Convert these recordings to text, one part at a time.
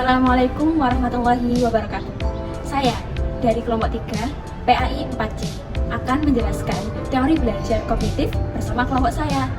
Assalamualaikum warahmatullahi wabarakatuh. Saya dari kelompok 3 PAI 4C akan menjelaskan teori belajar kognitif bersama kelompok saya.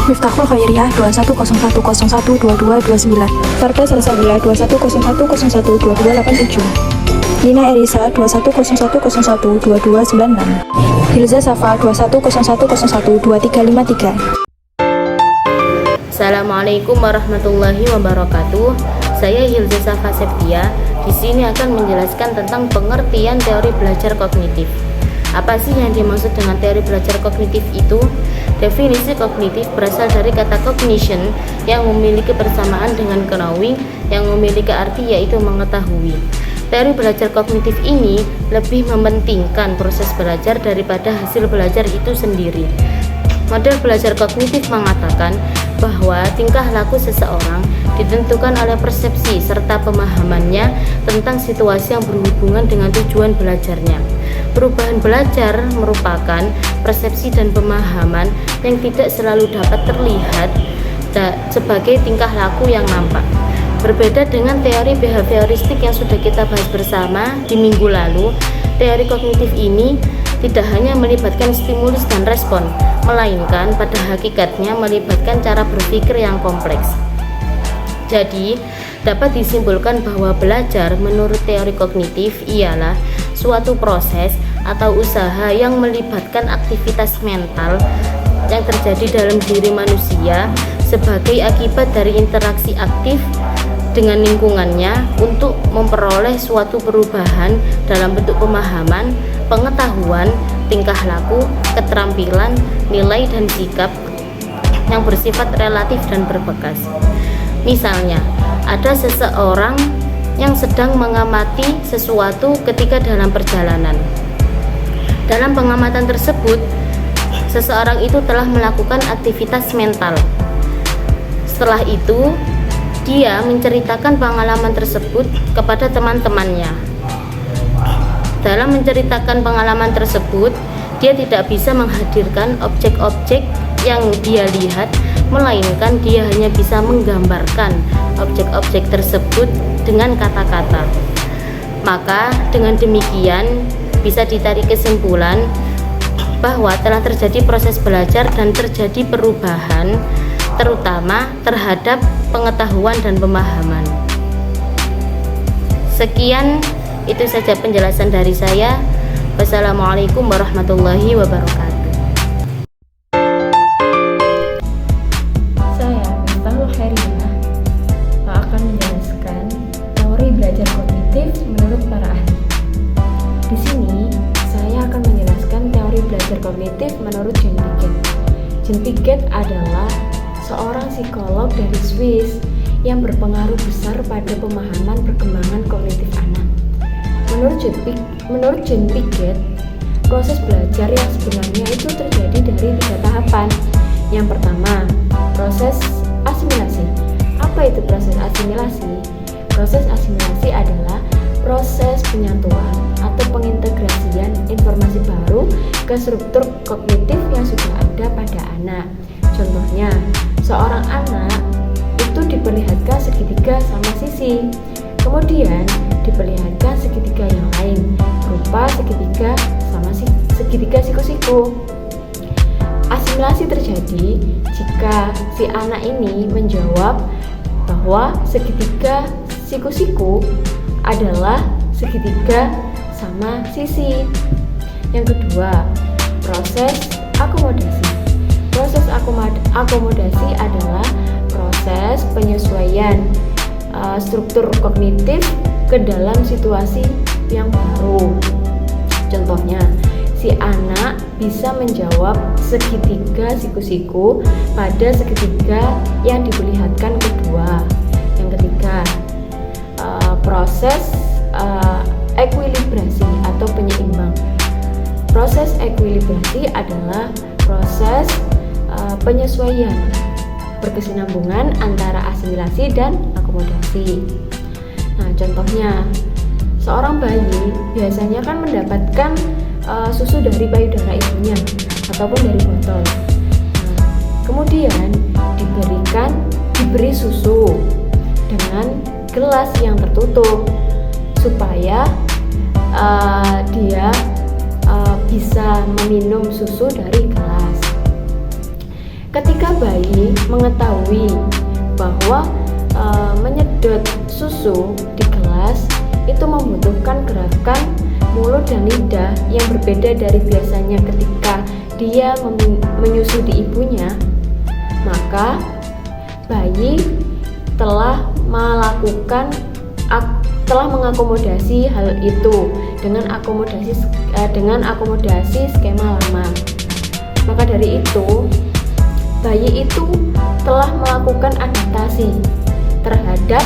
Miftahul Khairiyah 2101012229, Farda Salsabila 2101012287, Nina Erisa 2101012296, Hilza Safa 2101012353. Assalamualaikum warahmatullahi wabarakatuh. Saya Hilza Safa Septia. Di sini akan menjelaskan tentang pengertian teori belajar kognitif. Apa sih yang dimaksud dengan teori belajar kognitif itu? Definisi kognitif berasal dari kata cognition yang memiliki persamaan dengan knowing yang memiliki arti yaitu mengetahui. Teori belajar kognitif ini lebih mementingkan proses belajar daripada hasil belajar itu sendiri. Model belajar kognitif mengatakan bahwa tingkah laku seseorang ditentukan oleh persepsi serta pemahamannya tentang situasi yang berhubungan dengan tujuan belajarnya. Perubahan belajar merupakan persepsi dan pemahaman yang tidak selalu dapat terlihat sebagai tingkah laku yang nampak. Berbeda dengan teori behavioristik yang sudah kita bahas bersama di minggu lalu, teori kognitif ini tidak hanya melibatkan stimulus dan respon, melainkan pada hakikatnya melibatkan cara berpikir yang kompleks. Jadi, dapat disimpulkan bahwa belajar menurut teori kognitif ialah suatu proses atau usaha yang melibatkan aktivitas mental yang terjadi dalam diri manusia sebagai akibat dari interaksi aktif dengan lingkungannya untuk memperoleh suatu perubahan dalam bentuk pemahaman, pengetahuan, tingkah laku, keterampilan, nilai dan sikap yang bersifat relatif dan berbekas. Misalnya, ada seseorang yang sedang mengamati sesuatu ketika dalam perjalanan. Dalam pengamatan tersebut, seseorang itu telah melakukan aktivitas mental. Setelah itu, dia menceritakan pengalaman tersebut kepada teman-temannya. Dalam menceritakan pengalaman tersebut, dia tidak bisa menghadirkan objek-objek yang dia lihat, melainkan dia hanya bisa menggambarkan objek-objek tersebut dengan kata-kata. Maka dengan demikian bisa ditarik kesimpulan bahwa telah terjadi proses belajar dan terjadi perubahan terutama terhadap pengetahuan dan pemahaman. Sekian, itu saja penjelasan dari saya. Wassalamualaikum warahmatullahi wabarakatuh. Saya Miftahul Khairiyah akan menjelaskan teori belajar kognitif menurut para ahli. Di sini saya akan menjelaskan teori belajar kognitif menurut Jean Piaget. Jean Piaget adalah seorang psikolog dari Swiss yang berpengaruh besar pada pemahaman perkembangan kognitif anak. Menurut Jean Piaget, proses belajar yang sebenarnya itu terjadi dari 3 tahapan. Yang pertama, proses asimilasi. Apa itu proses asimilasi? Proses asimilasi adalah proses penyatuan atau pengintegrasian informasi baru ke struktur kognitif yang sudah ada pada anak. Contohnya, seorang anak itu diperlihatkan segitiga sama sisi, kemudian diperlihatkan segitiga yang lain berupa segitiga sama segitiga siku-siku. Asimilasi terjadi jika si anak ini menjawab bahwa segitiga siku-siku adalah segitiga sama sisi. Yang kedua, proses akomodasi. Proses akomodasi adalah proses penyesuaian struktur kognitif ke dalam situasi yang baru. Contohnya, si anak bisa menjawab segitiga siku-siku pada segitiga yang diperlihatkan kedua. Yang ketiga, proses ekuilibrasi atau penyeimbang. Proses ekuilibrasi adalah proses penyesuaian berkesinambungan antara asimilasi dan akomodasi. Nah, contohnya seorang bayi biasanya kan mendapatkan susu dari payudara ibunya ataupun dari botol. Nah, kemudian diberi susu dengan gelas yang tertutup supaya dia bisa meminum susu dari gelas. Ketika bayi mengetahui bahwa menyedot susu di gelas itu membutuhkan gerakan mulut dan lidah yang berbeda dari biasanya ketika dia menyusu di ibunya, maka bayi telah mengakomodasi hal itu dengan akomodasi skema lama. Maka dari itu, bayi itu telah melakukan adaptasi terhadap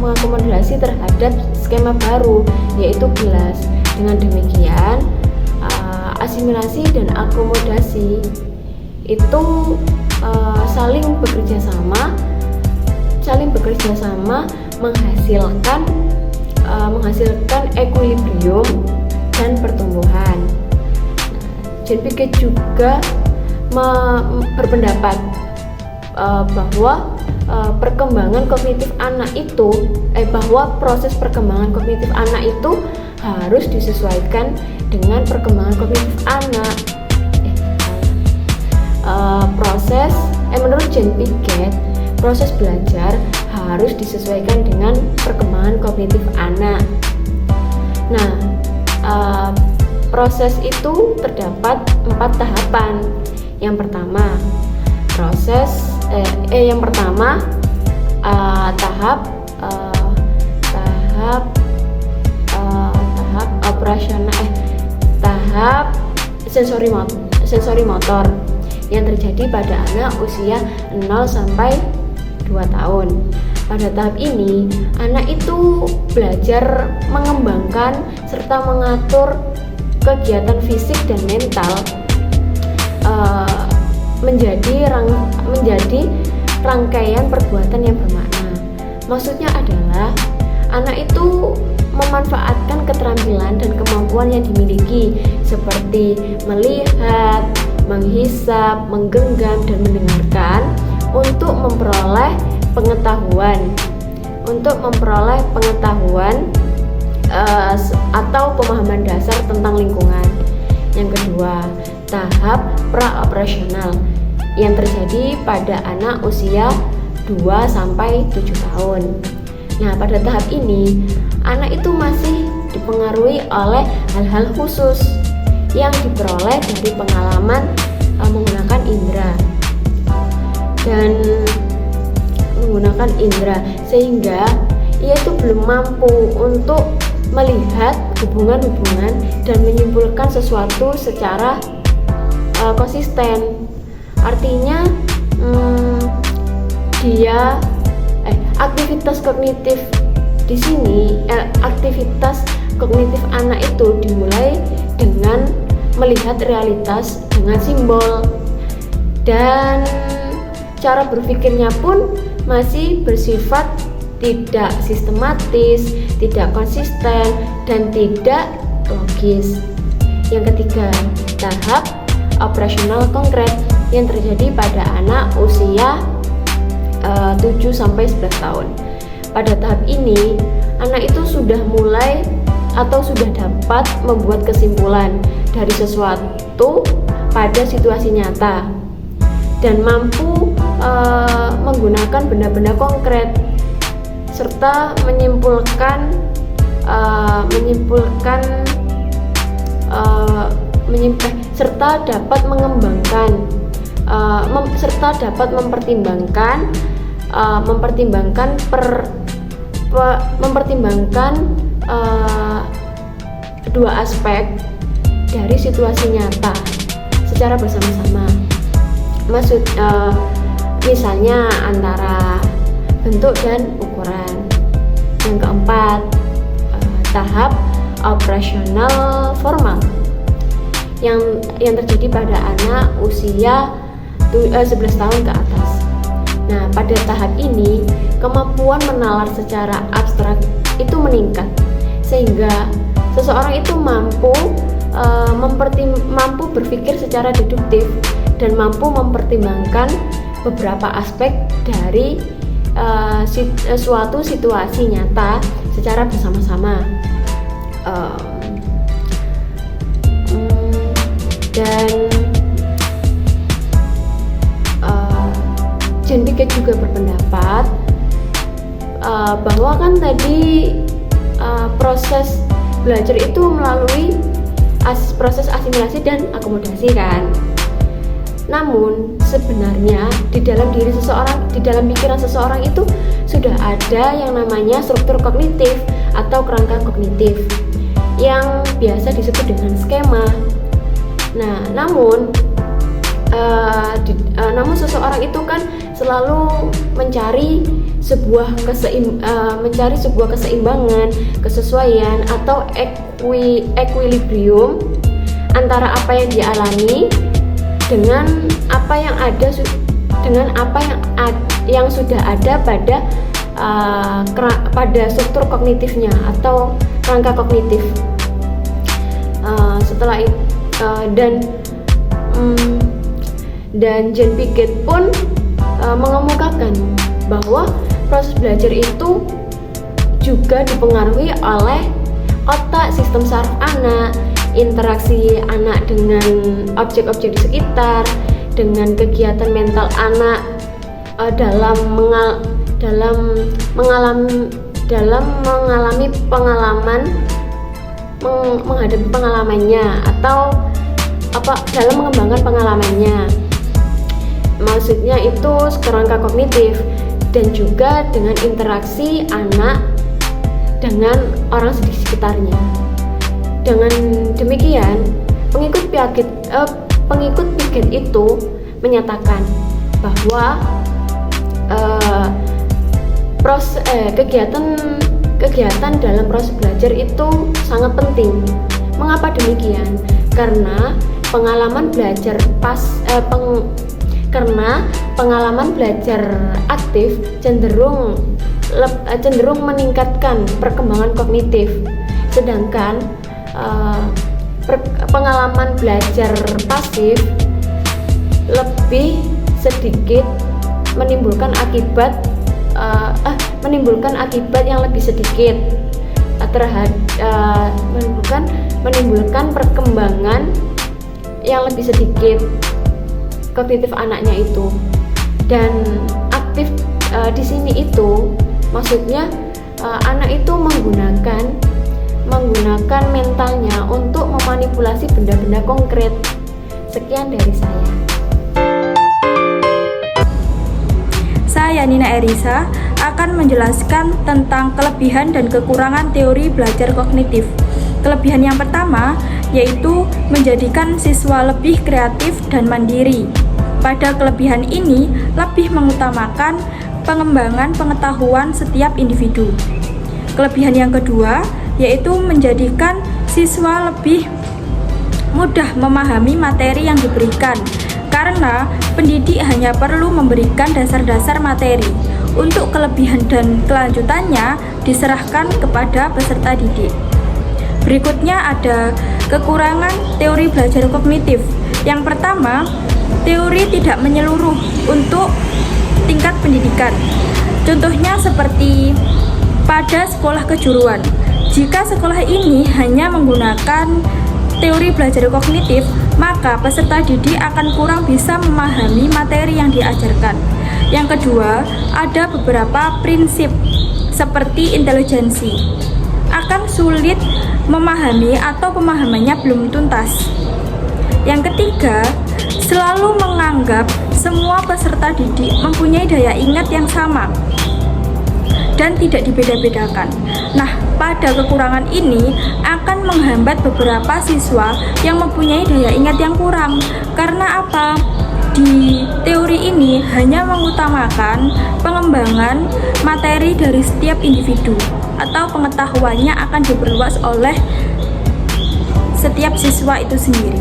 mengakomodasi terhadap skema baru, yaitu gelas. Dengan demikian, asimilasi dan akomodasi itu saling bekerja sama menghasilkan ekuilibrium dan pertumbuhan. Jean Piaget juga berpendapat bahwa proses perkembangan kognitif anak itu harus disesuaikan dengan perkembangan kognitif anak. Menurut Jean Piaget, proses belajar harus disesuaikan dengan perkembangan kognitif anak. Nah, proses itu terdapat 4 tahapan. Yang pertama, tahap sensori motor yang terjadi pada anak usia 0 sampai 2 tahun. Pada tahap ini, anak itu belajar mengembangkan serta mengatur kegiatan fisik dan mental menjadi rangkaian perbuatan yang bermakna. Maksudnya adalah anak itu memanfaatkan keterampilan dan kemampuan yang dimiliki seperti melihat, menghisap, menggenggam, dan mendengarkan untuk memperoleh pengetahuan atau pemahaman dasar tentang lingkungan. Yang kedua, tahap pra-operasional yang terjadi pada anak usia 2-7 tahun. Nah, pada tahap ini, anak itu masih dipengaruhi oleh hal-hal khusus yang diperoleh dari pengalaman menggunakan indera, sehingga ia itu belum mampu untuk melihat hubungan-hubungan dan menyimpulkan sesuatu secara konsisten. Artinya aktivitas kognitif di sini, aktivitas kognitif anak itu dimulai dengan melihat realitas dengan simbol, dan cara berpikirnya pun masih bersifat tidak sistematis, tidak konsisten, dan tidak logis. Yang ketiga, tahap operasional konkret yang terjadi pada anak usia 7-11 tahun. Pada tahap ini, anak itu sudah mulai atau sudah dapat membuat kesimpulan dari sesuatu pada situasi nyata dan mampu menggunakan benda-benda konkret serta serta dapat mempertimbangkan kedua aspek dari situasi nyata secara bersama-sama. Misalnya antara bentuk dan ukuran. Yang keempat, tahap operasional formal yang terjadi pada anak usia 11 tahun ke atas. Nah, pada tahap ini kemampuan menalar secara abstrak itu meningkat sehingga seseorang itu mampu berpikir secara deduktif dan mampu mempertimbangkan beberapa aspek dari suatu situasi nyata secara bersama-sama. Dan John Piaget juga berpendapat bahwa kan tadi proses belajar itu melalui proses asimilasi dan akomodasi kan. Namun sebenarnya di dalam diri seseorang, di dalam pikiran seseorang itu sudah ada yang namanya struktur kognitif atau kerangka kognitif yang biasa disebut dengan skema. Nah, namun seseorang itu kan selalu mencari sebuah keseimbangan, kesesuaian atau equilibrium antara apa yang dialami dengan apa yang sudah ada pada struktur kognitifnya atau kerangka kognitif. Setelah itu dan John Piaget pun mengemukakan bahwa proses belajar itu juga dipengaruhi oleh otak, sistem saraf anak, interaksi anak dengan objek-objek di sekitar, dengan kegiatan mental anak dalam menghadapi pengalamannya atau dalam mengembangkan pengalamannya. Maksudnya itu kerangka kognitif dan juga dengan interaksi anak dengan orang di sekitarnya. Dengan demikian, pengikut Piaget itu menyatakan bahwa kegiatan dalam proses belajar itu sangat penting. Mengapa demikian? Karena pengalaman belajar aktif cenderung meningkatkan perkembangan kognitif, sedangkan pengalaman belajar pasif lebih sedikit menimbulkan akibat yang lebih sedikit menimbulkan perkembangan yang lebih sedikit kognitif anaknya itu. Dan aktif di sini itu maksudnya anak itu menggunakan mentalnya untuk memanipulasi benda-benda konkret. Sekian dari saya. Saya Nina Erisa akan menjelaskan tentang kelebihan dan kekurangan teori belajar kognitif. Kelebihan yang pertama yaitu menjadikan siswa lebih kreatif dan mandiri. Pada kelebihan ini lebih mengutamakan pengembangan pengetahuan setiap individu. Kelebihan yang kedua yaitu menjadikan siswa lebih mudah memahami materi yang diberikan, karena pendidik hanya perlu memberikan dasar-dasar materi. Untuk kelebihan dan kelanjutannya diserahkan kepada peserta didik. Berikutnya ada kekurangan teori belajar kognitif. Yang pertama, teori tidak menyeluruh untuk tingkat pendidikan. Contohnya seperti pada sekolah kejuruan. Jika sekolah ini hanya menggunakan teori belajar kognitif, maka peserta didik akan kurang bisa memahami materi yang diajarkan. Yang kedua, ada beberapa prinsip seperti intelijensi akan sulit memahami atau pemahamannya belum tuntas. Yang ketiga, selalu menganggap semua peserta didik mempunyai daya ingat yang sama dan tidak dibeda-bedakan. Nah, pada kekurangan ini akan menghambat beberapa siswa yang mempunyai daya ingat yang kurang. Karena apa? Di teori ini hanya mengutamakan pengembangan materi dari setiap individu atau pengetahuannya akan diperluas oleh setiap siswa itu sendiri.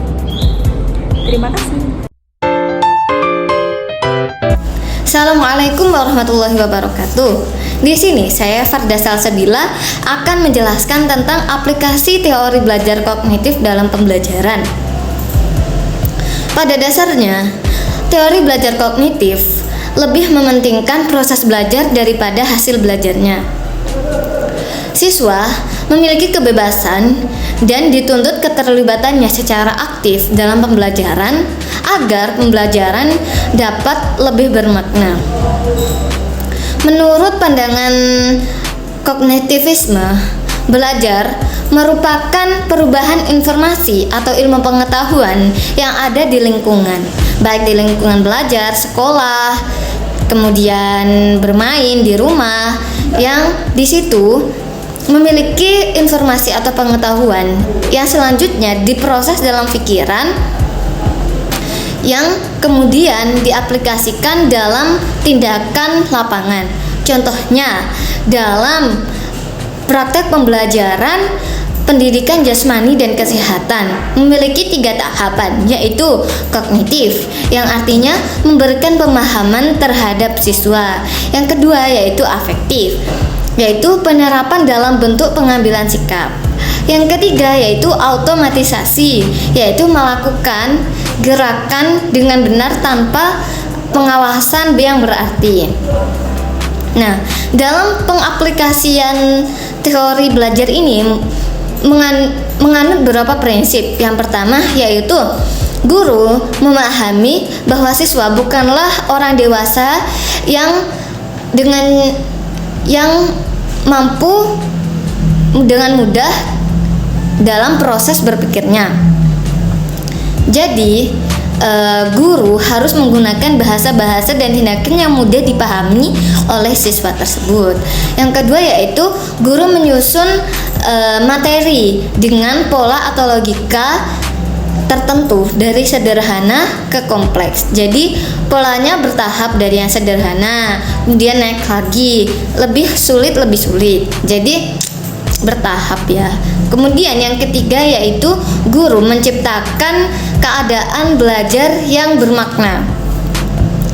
Terima kasih. Assalamualaikum warahmatullahi wabarakatuh. Di sini saya Farda Salsabila akan menjelaskan tentang aplikasi teori belajar kognitif dalam pembelajaran. Pada dasarnya, teori belajar kognitif lebih mementingkan proses belajar daripada hasil belajarnya. Siswa memiliki kebebasan dan dituntut keterlibatannya secara aktif dalam pembelajaran agar pembelajaran dapat lebih bermakna. Menurut pandangan kognitivisme, belajar merupakan perubahan informasi atau ilmu pengetahuan yang ada di lingkungan, baik di lingkungan belajar, sekolah, kemudian bermain di rumah, yang di situ memiliki informasi atau pengetahuan yang selanjutnya diproses dalam pikiran yang kemudian diaplikasikan dalam tindakan lapangan. Contohnya dalam praktek pembelajaran pendidikan jasmani dan kesehatan memiliki 3 tahapan, yaitu kognitif yang artinya memberikan pemahaman terhadap siswa. Yang kedua yaitu afektif, yaitu penerapan dalam bentuk pengambilan sikap. Yang ketiga yaitu automatisasi, yaitu melakukan gerakan dengan benar tanpa pengawasan yang berarti. Nah, dalam pengaplikasian teori belajar ini menganut beberapa prinsip. Yang pertama yaitu guru memahami bahwa siswa bukanlah orang dewasa yang mampu dengan mudah dalam proses berpikirnya. Jadi guru harus menggunakan bahasa-bahasa dan tindakan yang mudah dipahami oleh siswa tersebut. Yang kedua yaitu guru menyusun materi dengan pola atau logika tertentu dari sederhana ke kompleks. Jadi polanya bertahap dari yang sederhana, kemudian naik lagi, lebih sulit. Jadi bertahap ya. Kemudian yang ketiga yaitu guru menciptakan keadaan belajar yang bermakna,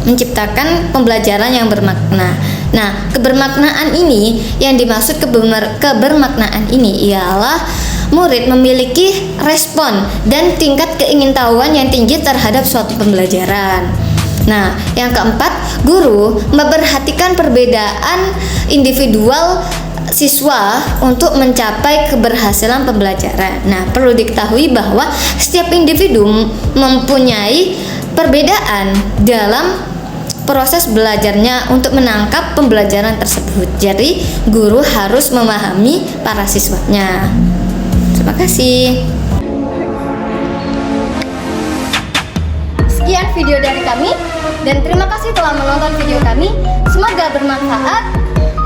menciptakan pembelajaran yang bermakna. Nah, kebermaknaan ini yang dimaksud kebermaknaan ini ialah murid memiliki respon dan tingkat keingintahuan yang tinggi terhadap suatu pembelajaran. Nah, yang keempat, guru memperhatikan perbedaan individual siswa untuk mencapai keberhasilan pembelajaran. Nah, perlu diketahui bahwa setiap individu mempunyai perbedaan dalam proses belajarnya untuk menangkap pembelajaran tersebut. Jadi, guru harus memahami para siswanya. Terima kasih. Sekian video dari kami dan terima kasih telah menonton video kami. Semoga bermanfaat.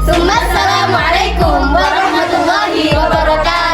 Assalamualaikum warahmatullahi wabarakatuh.